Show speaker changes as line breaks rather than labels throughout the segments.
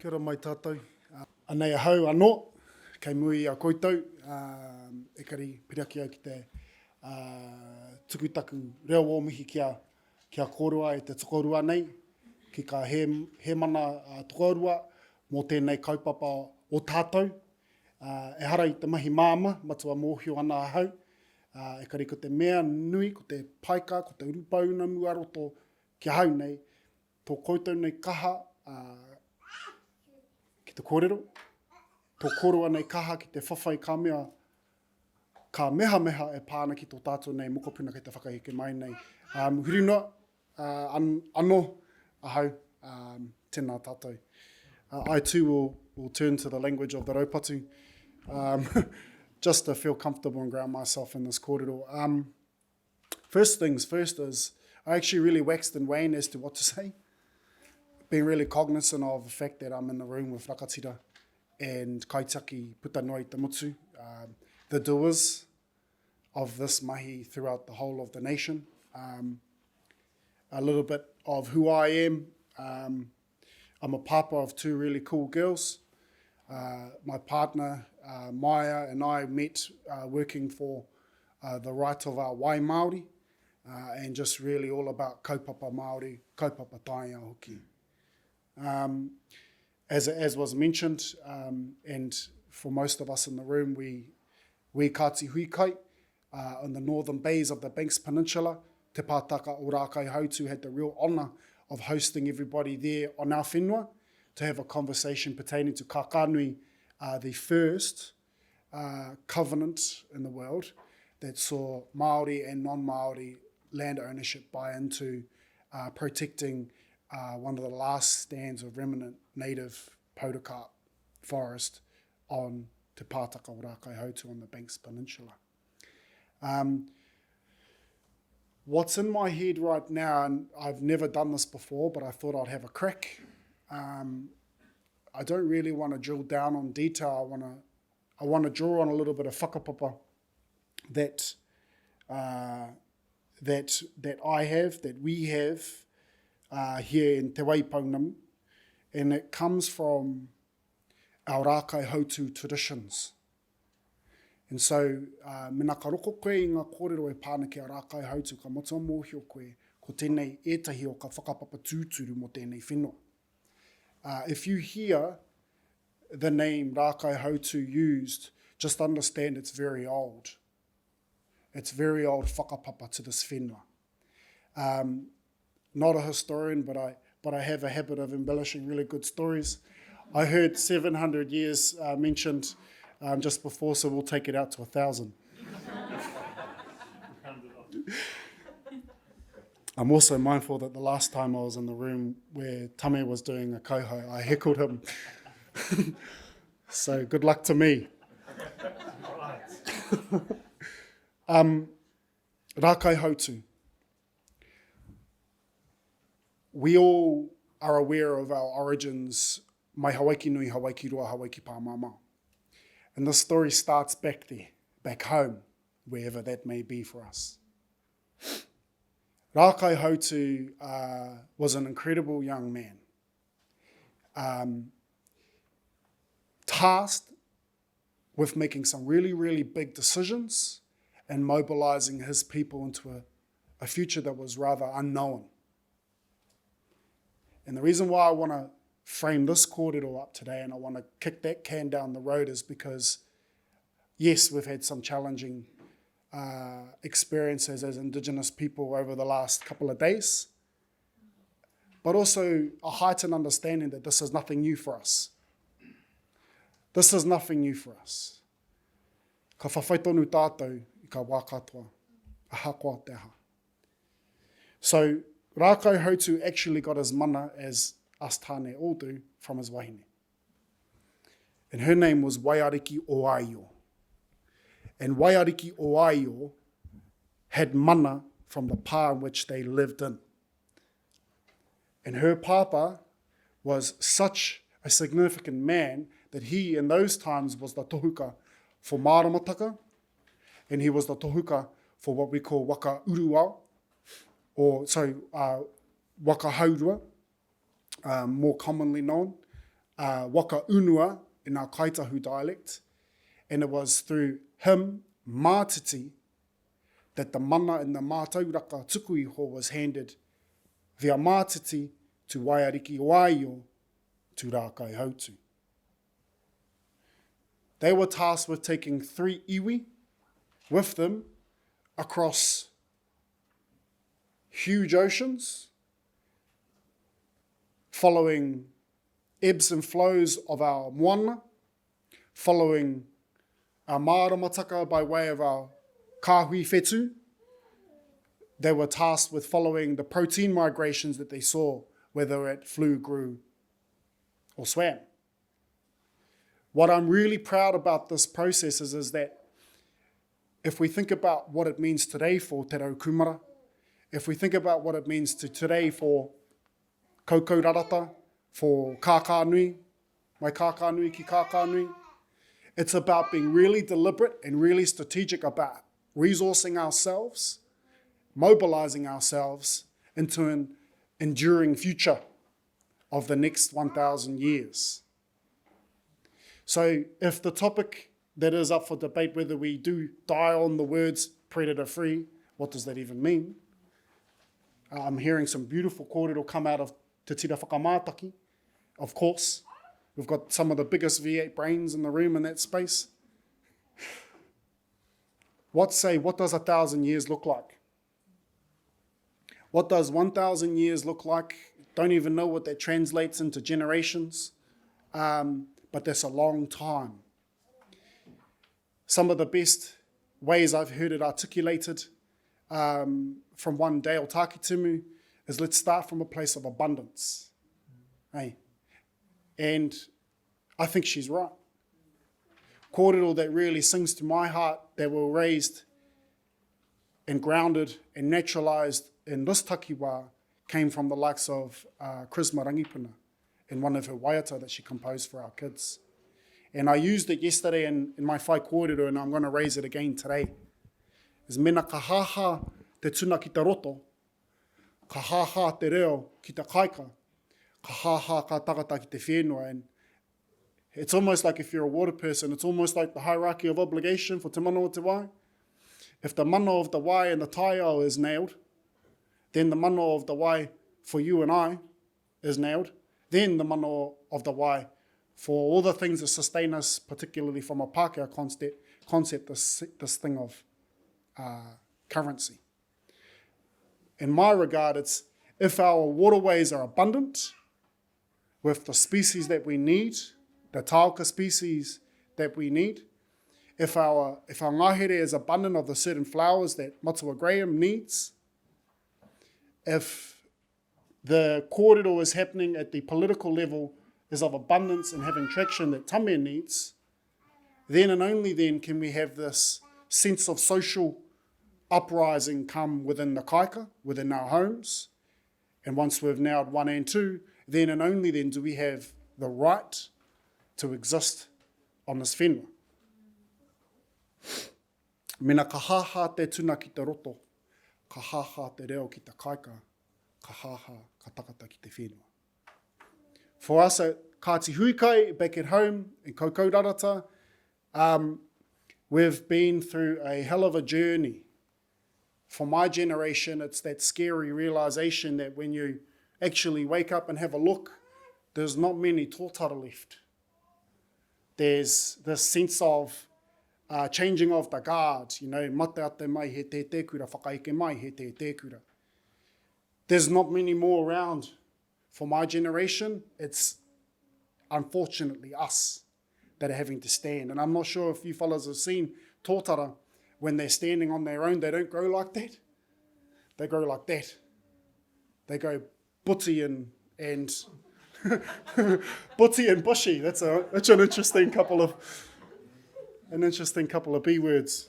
Kia ora mai tātou. Anei ahau anō, kei mui a koutou, e kari piraki au ki te tukutaku reo omihi kia kōrua e te tokorua nei, ki ka he mana tokorua mō tēnei kaupapa o tātou. E hara i te mahi māma, matua mōhio ana ahau, e kari ko te mea nui, ko te paika, ko te urupauna muaroto kia hau nei, tō koutou nei kaha, ki te kōrero, tō korua nei kaha ki te whawhai ka mea, ka meha e pāna ki tō tātou nei mokopuna kei te whakaheke mai nei. Hurinoa, anō, ahau, tēnā tātou. I too will turn to the language of the raupatu, just to feel comfortable and ground myself in this kōrero. First things first is, I actually really waxed and waned as to what to say. Being really cognizant of the fact that I'm in the room with Rakatira and Kaitaki Putanoi Te Mutu, the doers of this mahi throughout the whole of the nation. A little bit of who I am. I'm a papa of two really cool girls. My partner, Maya, and I met working for the right of our wai Māori, and just really all about kaupapa Māori, kaupapa taia hoki. As was mentioned, and for most of us in the room, we Kāti hui kai on the northern bays of the Banks Peninsula. Te pātaka o Rākai Hautu had the real honour of hosting everybody there on our whenua to have a conversation pertaining to Kākanui, the first covenant in the world that saw Māori and non-Māori land ownership buy into protecting one of the last stands of remnant native podocarp forest on Te Pātaka o Rākai Hautu on the Banks Peninsula. What's in my head right now, and I've never done this before, but I thought I'd have a crack. I don't really want to drill down on detail. I want to draw on a little bit of whakapapa that I have, that we have here in Te Waipounamu, and it comes from our Rākai Hautu traditions. And so, mena ka roko koe i ngā kōrero e pāna ki a Rākai Hautu, ka matua mōhio koe, ko tēnei ētahi o ka whakapapa tūturu mo tēnei whenua. If you hear the name Rākai Hautu used, just understand it's very old. It's very old whakapapa to this whenua. Not a historian, but I have a habit of embellishing really good stories. I heard 700 years mentioned just before, so we'll take it out to 1,000. I'm also mindful that the last time I was in the room where Tame was doing a koho, I heckled him. So good luck to me. Rākai Hautu. We all are aware of our origins, mai hawaiki nui, hawaiki roa, hawaiki pāmama. And the story starts back there, back home, wherever that may be for us. Rākai Hautu was an incredible young man, tasked with making some really, really big decisions and mobilizing his people into a future that was rather unknown. And the reason why I want to frame this kōrero up today and I want to kick that can down the road is because, yes, we've had some challenging experiences as Indigenous people over the last couple of days, but also a heightened understanding that this is nothing new for us. This is nothing new for us. Ka whawhaitonu tātou i ka wā katoa, a hakoa te aha. So, Rākai Hautu actually got his mana, as us tāne all do, from his wahine. And her name was Waiariki o Aio. And Waiariki o Aio had mana from the pā in which they lived in. And her papa was such a significant man that he, in those times, was the tohuka for māramataka, and he was the tohuka for what we call waka urua, waka haurua, more commonly known, waka unua in our Kaitahu dialect, and it was through him, Mātiti, that the mana in the Mātauraka tukuiho was handed via Mātiti to Waiariki Waio to Rākai Hautu. They were tasked with taking 3 iwi with them across huge oceans, following ebbs and flows of our moana, following our māramataka by way of our kāhui whetū. They were tasked with following the protein migrations that they saw, whether it flew, grew, or swam. What I'm really proud about this process is that if we think about what it means today for Te Rau Kumara, if we think about what it means today for Koukourarata, for kākānui, mai kākānui ki kākānui, it's about being really deliberate and really strategic about resourcing ourselves, mobilizing ourselves into an enduring future of the next 1,000 years. So if the topic that is up for debate, whether we do die on the words predator-free, what does that even mean? I'm hearing some beautiful kōrero come out of Te Tira Whakamātaki. Of course, we've got some of the biggest V8 brains in the room in that space. What does 1,000 years look like? What does 1,000 years look like? Don't even know what that translates into generations, but that's a long time. Some of the best ways I've heard it articulated from one Dale Takitimu is let's start from a place of abundance. Hey? And I think she's right. Kōrero that really sings to my heart, that were raised and grounded and naturalised in this takiwā, came from the likes of Krisma Rangipuna in one of her waiata that she composed for our kids. And I used it yesterday in my whai kōrero, and I'm going to raise it again today. Is mena ka haha te tuna ki te roto, ka haha te reo ki te kaika, ka haha ka tagata ki te whenua. And it's almost like if you're a water person, it's almost like the hierarchy of obligation for te mana o te wai. If the mana of the wai and the taiao is nailed, then the mana of the wai for you and I is nailed. Then the mana of the wai for all the things that sustain us, particularly from a Pākehā concept, this thing of currency. In my regard, it's if our waterways are abundant with the species that we need, the tauka species that we need, if our ngahere is abundant of the certain flowers that Matua Graham needs, if the kōrero is happening at the political level is of abundance and having traction that Tamea needs, then and only then can we have this sense of social uprising come within the kaika, within our homes. And once we've nailed 1 and 2, then and only then do we have the right to exist on this whenua. Mena ka haha te tuna ki te roto, ka haha te reo ki te kaika, ka haha ka takata ki te whenua. For us at Kāti Huikai, back at home in Koukourarata, we've been through a hell of a journey. For my generation, it's that scary realisation that when you actually wake up and have a look, there's not many tōtara left. There's this sense of changing of the guard, mate ate mai he te tekura, whakaike mai he te tekura. There's not many more around. For my generation, it's unfortunately us that are having to stand. And I'm not sure if you fellas have seen tōtara, when they're standing on their own, they don't grow like that. They grow like that. They go buti and buti and bushy. That's an interesting couple of B words.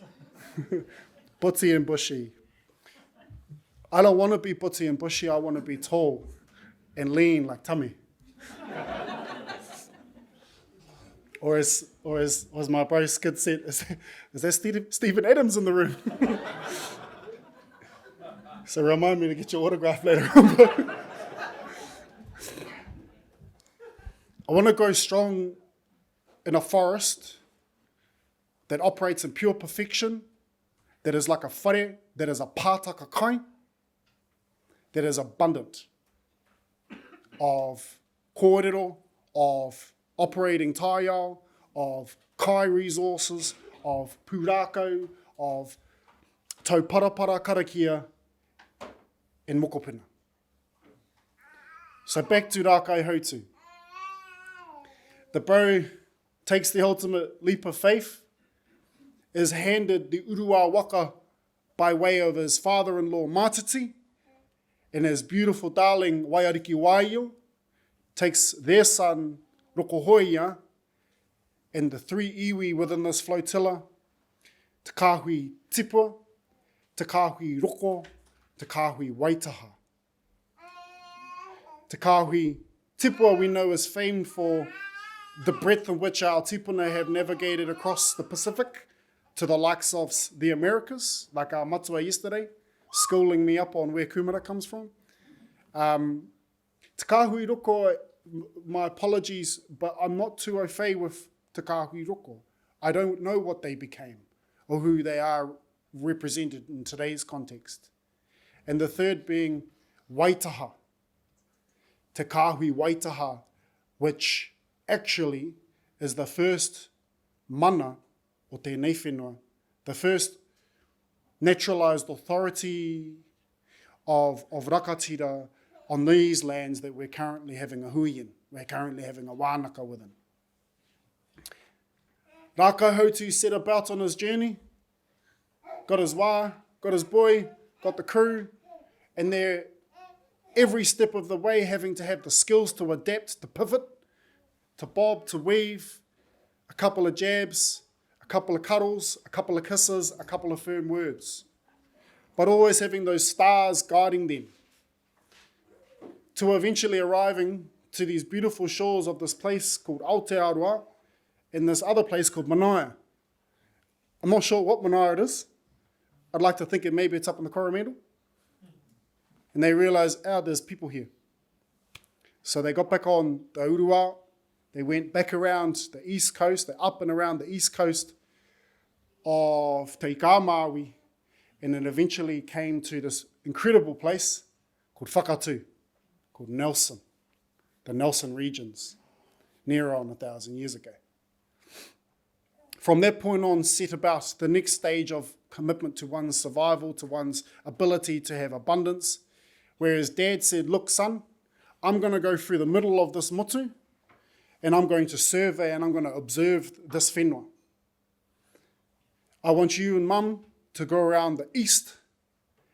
Buti and bushy. I don't want to be buti and bushy. I want to be tall and lean like Tami. Or as my bro Skid said, is there Stephen Adams in the room? So remind me to get your autograph later on. I want to grow strong in a forest that operates in pure perfection, that is like a whare, that is a pātaka kai, that is abundant of kōrero, of operating taiao, of kai resources, of pūrākau, of tauparapara karakia, and mokopuna. So back to Rākai Hautu. The bro takes the ultimate leap of faith, is handed the urua waka by way of his father-in-law Mātiti, and his beautiful darling Waiariki Waio takes their son Rokohoia and the 3 iwi within this flotilla, Te Kāhui Tipua, Te Kāhui Roko, Te Kāhui Waitaha. Te Kāhui Tipua we know is famed for the breadth in which our tipuna have navigated across the Pacific to the likes of the Americas, like our matua yesterday, schooling me up on where kumara comes from. Te Kāhui Roko, my apologies, but I'm not too au fait with Te Kāhui Roko. I don't know what they became or who they are represented in today's context. And the third being Waitaha. Te Kāhui Waitaha, which actually is the first mana o tēnei whenua, the first naturalised authority of rakatira on these lands that we're currently having a hui in, we're currently having a Wānanga within. Rākai Hautu set about on his journey, got his wā, got his boy, got the crew, and they're every step of the way having to have the skills to adapt, to pivot, to bob, to weave, a couple of jabs, a couple of cuddles, a couple of kisses, a couple of firm words, but always having those stars guiding them to eventually arriving to these beautiful shores of this place called Aotearoa and this other place called Manaia. I'm not sure what Manaia it is. I'd like to think maybe it's up in the Coromandel. And they realised, there's people here. So they got back on the urua, they went back around the east coast, they're up and around the east coast of Te Ikamawi, and it eventually came to this incredible place called Whakatū, called Nelson, the Nelson regions, near on 1,000 years ago. From that point on, set about the next stage of commitment to one's survival, to one's ability to have abundance, whereas Dad said, look, son, I'm going to go through the middle of this motu, and I'm going to survey and I'm going to observe this whenua. I want you and Mum to go around the east,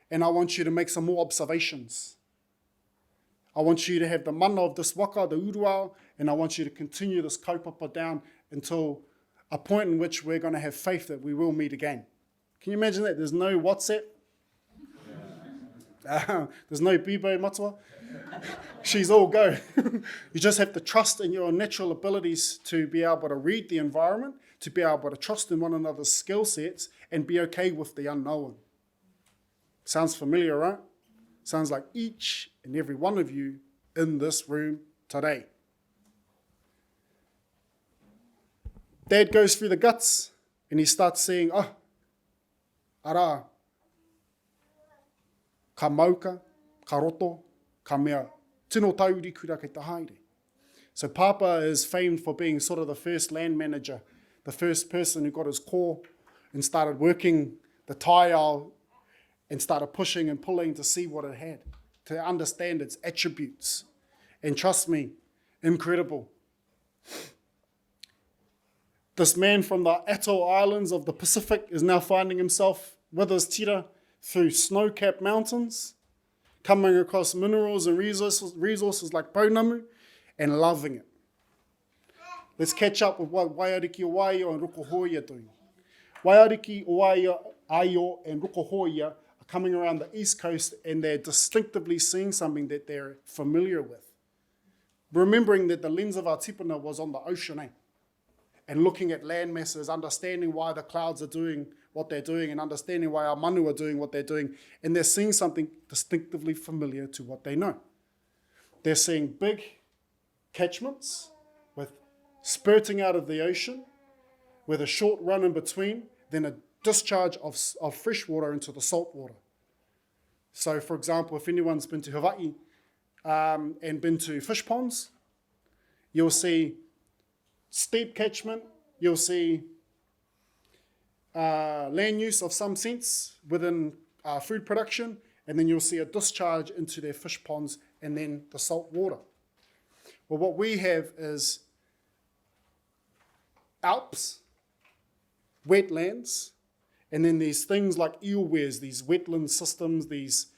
and I want you to make some more observations. I want you to have the mana of this waka, the urua, and I want you to continue this kaupapa down until a point in which we're going to have faith that we will meet again. Can you imagine that? There's no WhatsApp. There's no Bibo matua. She's all go. You just have to trust in your natural abilities to be able to read the environment, to be able to trust in one another's skill sets and be okay with the unknown. Sounds familiar, right? Sounds like each and every one of you in this room today. Dad goes through the guts and he starts saying, ara, ka mauka, ka roto, ka mea, tino tauri kura kei te haere. So Papa is famed for being sort of the first land manager, the first person who got his core and started working the taiao and started pushing and pulling to see what it had, to understand its attributes. And trust me, incredible. This man from the Atoll Islands of the Pacific is now finding himself with his tira through snow-capped mountains, coming across minerals and resources like pounamu, and loving it. Let's catch up with what Waiariki Oaio and Rokohoia are doing. Waiariki Oaio and Rokohoia are coming around the east coast and they're distinctively seeing something that they're familiar with. Remembering that the lens of our tipuna was on the ocean, and looking at land masses, understanding why the clouds are doing what they're doing and understanding why our manu are doing what they're doing, and they're seeing something distinctively familiar to what they know. They're seeing big catchments, spurting out of the ocean with a short run in between, then a discharge of fresh water into the salt water. So, for example, if anyone's been to Hawaii and been to fish ponds, you'll see steep catchment, you'll see land use of some sense within food production, and then you'll see a discharge into their fish ponds and then the salt water. Well, what we have is Alps, wetlands, and then there's things like eel weirs, these wetland systems, these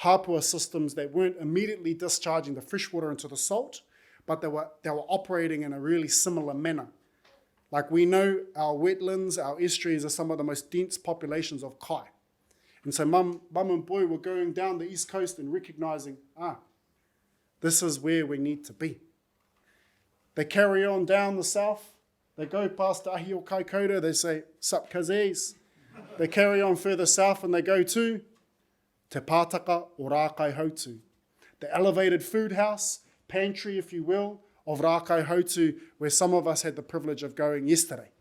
hapua systems that weren't immediately discharging the fresh water into the salt, but they were operating in a really similar manner. Like we know our wetlands, our estuaries are some of the most dense populations of kai. And so mum and boy were going down the east coast and recognizing, this is where we need to be. They carry on down the south. They go past Ahi o Kaikoura. They say, sup kazes. They carry on further south and they go to Te Pātaka o Rākai Hautu, the elevated food house, pantry, if you will, of Rākai Hautu, where some of us had the privilege of going yesterday.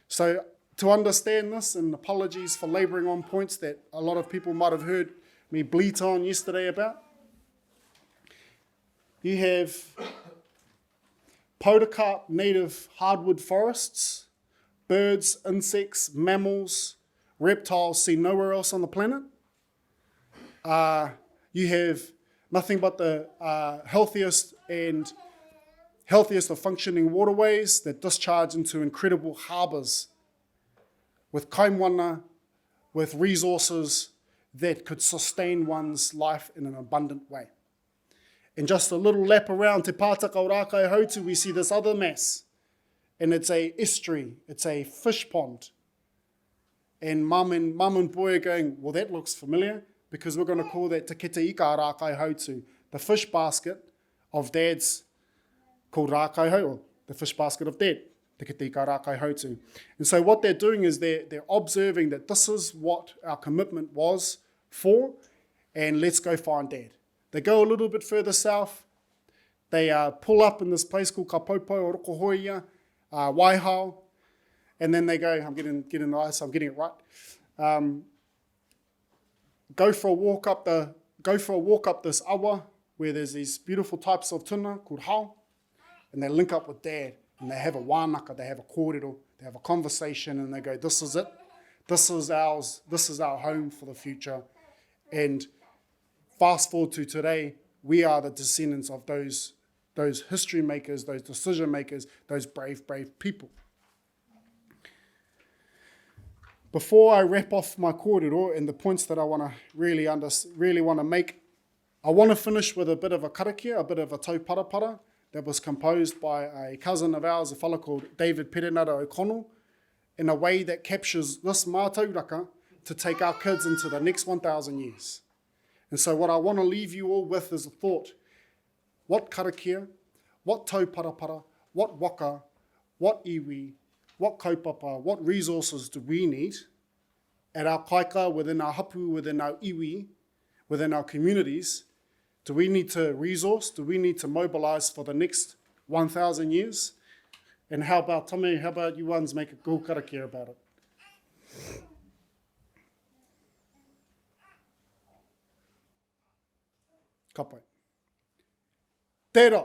So to understand this, and apologies for labouring on points that a lot of people might have heard me bleat on yesterday about, you have podocarp native hardwood forests, birds, insects, mammals, reptiles seen nowhere else on the planet. You have nothing but the healthiest of functioning waterways that discharge into incredible harbours with kaimwana, with resources that could sustain one's life in an abundant way. And just a little lap around Te Pātaka o Rākai Hautu, we see this other mass. And it's a estuary, it's a fish pond. And mum and boy are going, well, that looks familiar, because we're going to call that Te Kete Ika Rākai Hautu, the fish basket of dad's called Rākai Hautu, the fish basket of dad, Te Kete Ika Rākai Hautu. And so what they're doing is they're observing that this is what our commitment was for, and let's go find dad. They go a little bit further south. They pull up in this place called Kapopo o Rokohoia, Waihao, and then they go, I'm getting the ice, I'm getting it right. Go for a walk up this awa where there's these beautiful types of tuna called hao, and they link up with dad, and they have a wānanga, they have a kōrero, they have a conversation, and they go, this is it, this is ours, this is our home for the future. And fast forward to today, we are the descendants of those history makers, those decision makers, those brave people. Before I wrap off my kōrero and the points that I want to really want to make, I want to finish with a bit of a karakia, a bit of a tauparapara that was composed by a cousin of ours, a fellow called David Perenara O'Connell, in a way that captures this mātauraka to take our kids into the next 1,000 years. And so what I want to leave you all with is a thought. What karakia, what tauparapara, what waka, what iwi, what kaupapa, what resources do we need at our kaika, within our hapu, within our iwi, within our communities? Do we need to resource? Do we need to mobilise for the next 1,000 years? And how about you ones make a go karakia about it? Kapai. Tērā,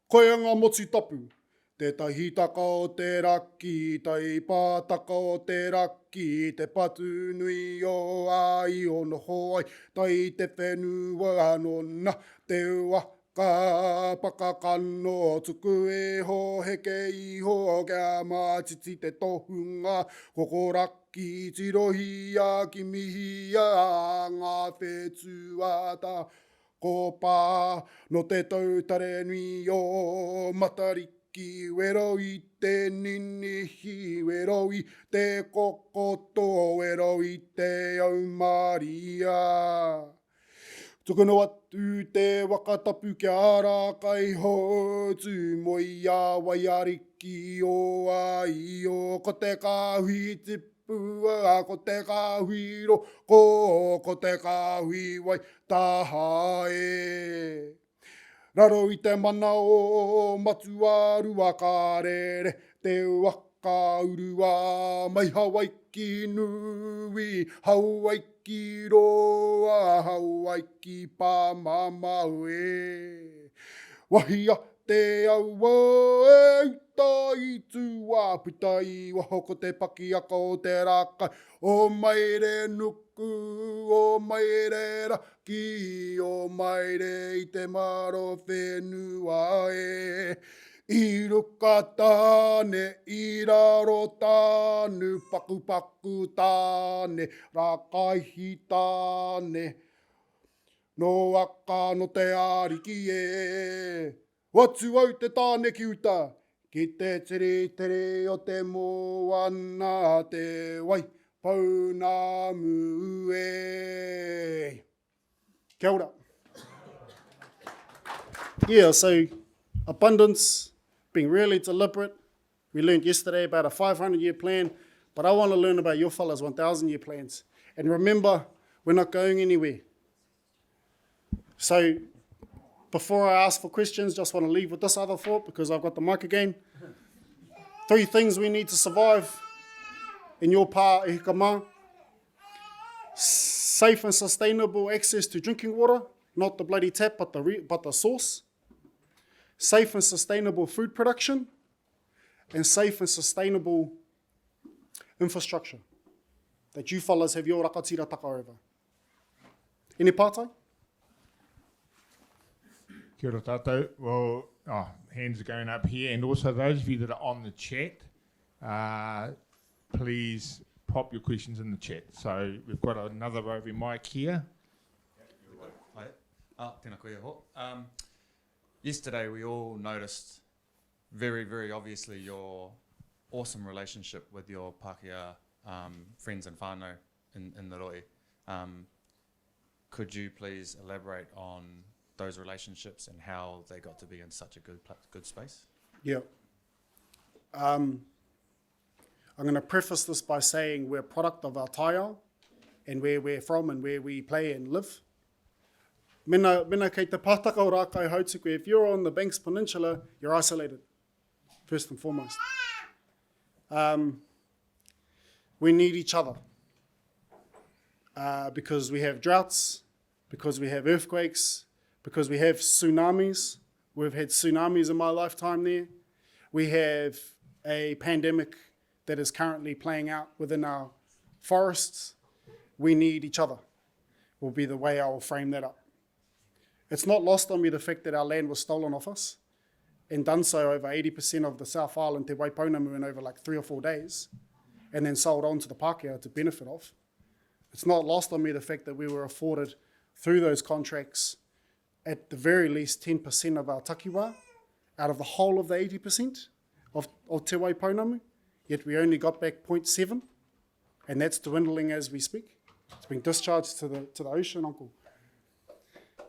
koe ngā motu tapu, te tahitaka o te raki, tai pātaka o te raki, te patu nui o ai o noho ai, tai te whenua anona, te ua ka pakakano, tuku e ho heke iho, kia mātiti te tohunga, koko raki tirohia ki mihia, ngā whetūata, ko pā no te tautare nui o matariki, wero i te ninihi, wero i te kokoto, wero i te aumaria. Tukunu atu te wakatapu kia Rākai Hautu, moi a waiariki o ai o, ko te kāhui tipu, ko te kāhui roko, ko te kāhui wai taha e. Raro I te mana o matuaru a kārere, te waka urua mai Hawaii ki nui, Hawaii ki roa, Hawaii ki pāmamau e. Wahia te aua e uta I tua, puta I wahoko te paki aka o te raka, o maire nuku, o maire raki, o maire I te maro whenua e. I ruka tāne, I raro tānu, paku paku tāne, rākaihi tāne, no aka no te ariki e. Watu au te tāne ki uta, ki te tere tere o te moana te wai, pauna mu e. Kia ora. Yeah, so abundance, being really deliberate. We learned yesterday about a 500-year plan, but I want to learn about your fellas' 1,000-year plans. And remember, we're not going anywhere. So before I ask for questions, just want to leave with this other thought because I've got the mic again. 3 things we need to survive in your pā e hikama. Safe and sustainable access to drinking water, not the bloody tap, but the source. Safe and sustainable food production, and safe and sustainable infrastructure that you fellas have your rakatira taka over. Any pātai?
Kia ora tātou. Well, hands are going up here, and also those of you that are on the chat, please pop your questions in the chat. So we've got another roving mic here.
Tēnā koe ho. Yesterday we all noticed very, very obviously your awesome relationship with your Pākehā friends and whānau in the roi. Could you please elaborate on those relationships and how they got to be in such a good space?
Yeah. I'm going to preface this by saying we're a product of our taiao and where we're from and where we play and live. Mena kei te pātaka o rākai hautuku, if you're on the Banks Peninsula, you're isolated, first and foremost. We need each other because we have droughts, because we have earthquakes, because we have tsunamis. We've had tsunamis in my lifetime there. We have a pandemic that is currently playing out within our forests. We need each other, will be the way I will frame that up. It's not lost on me the fact that our land was stolen off us and done so over 80% of the South Island, Te Waipounamu, in over like 3 or 4 days, and then sold on to the Pākehā to benefit of. It's not lost on me the fact that we were afforded through those contracts at the very least 10% of our takiwā out of the whole of the 80% of Te Waipounamu, yet we only got back 0.7, and that's dwindling as we speak. It's been discharged to the ocean, uncle.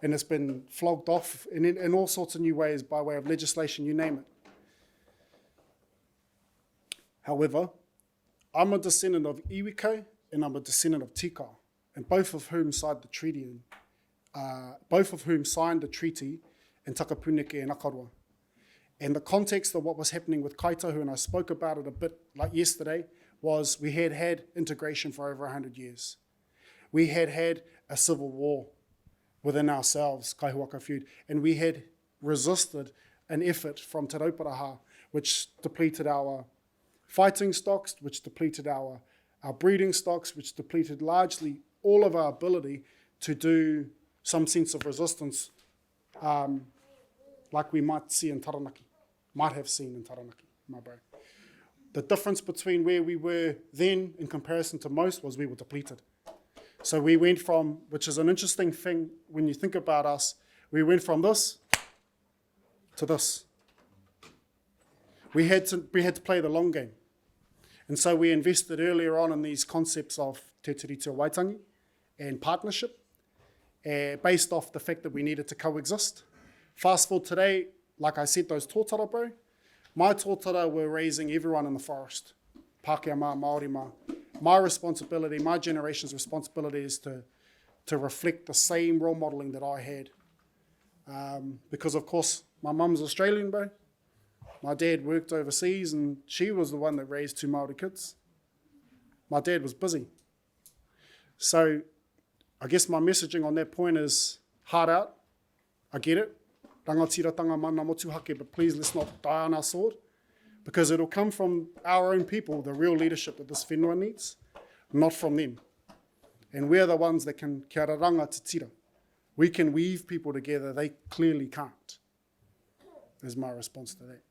And it's been flogged off in all sorts of new ways by way of legislation, you name it. However, I'm a descendant of Iwike and I'm a descendant of Tika, and both of whom signed the treaty in Takapuneke and Akarua. And the context of what was happening with Kaitahu, and I spoke about it a bit like yesterday, was we had integration for over 100 years. We had a civil war within ourselves, Kaihuaka feud, and we had resisted an effort from Te Rauparaha, which depleted our fighting stocks, which depleted our breeding stocks, which depleted largely all of our ability to do some sense of resistance like we might see in Taranaki, might have seen in Taranaki, my bro. The difference between where we were then in comparison to most was we were depleted. So we went from, which is an interesting thing when you think about us, we went from this to this. We had to play the long game. And so we invested earlier on in these concepts of te tiriti o waitangi and partnership, based off the fact that we needed to coexist. Fast forward today, like I said, those tōtara, bro, my tōtara were raising everyone in the forest. Pākehā mā, Māori mā. My responsibility, my generation's responsibility is to reflect the same role modelling that I had Because, of course, my mum's Australian, bro. My dad worked overseas, and she was the one that raised 2 Māori kids. My dad was busy. So I guess my messaging on that point is heart out. I get it. Rangatiratanga mana motuhake, but please let's not die on our sword, because it'll come from our own people, the real leadership that this whenua needs, not from them. And we're the ones that can kia ora ranga te tira. We can weave people together. They clearly can't, is my response to that.